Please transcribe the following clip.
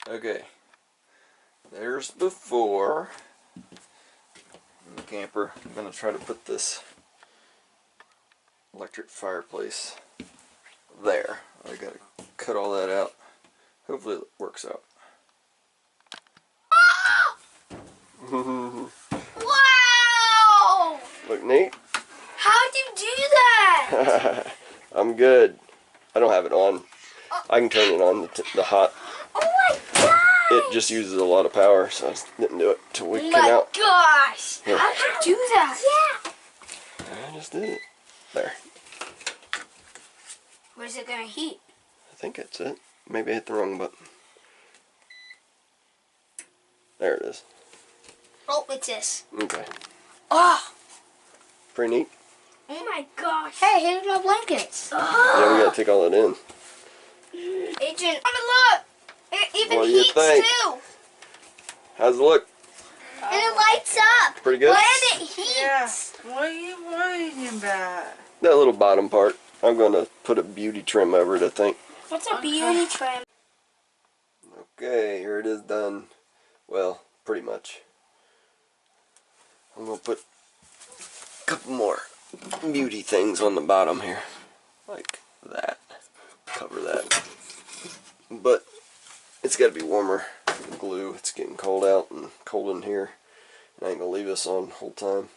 Okay, there's before in the camper. I'm going to try to put this electric fireplace there. I got to cut all that out. Hopefully it works out. Wow! Look neat? How'd you do that? I'm good. I don't have it on. I can turn it on the hot. Oh my gosh! It just uses a lot of power, so I didn't do it till we Oh came out. my gosh! Here. How'd you do that? Yeah. I just did it. There. Where's it gonna heat? I think that's it. Maybe I hit the wrong button. There it is. Oh, it's this. Okay. Oh! Pretty neat. Oh my gosh! Hey, here's my blankets. Yeah, we gotta take all that in. Adrian, look! It even What do you heats think? too! How's it look? And it lights up! Pretty good? And it heats! Yeah. What are you worrying about? That little bottom part. I'm gonna put a beauty trim over it, I think. What's a beauty trim? Okay, here it is done. Well, pretty much. I'm gonna put a couple more beauty things on the bottom here. Like that. Cover that. But it's gotta be warmer. The glue, it's getting cold out and cold in here. And I ain't gonna leave this on the whole time.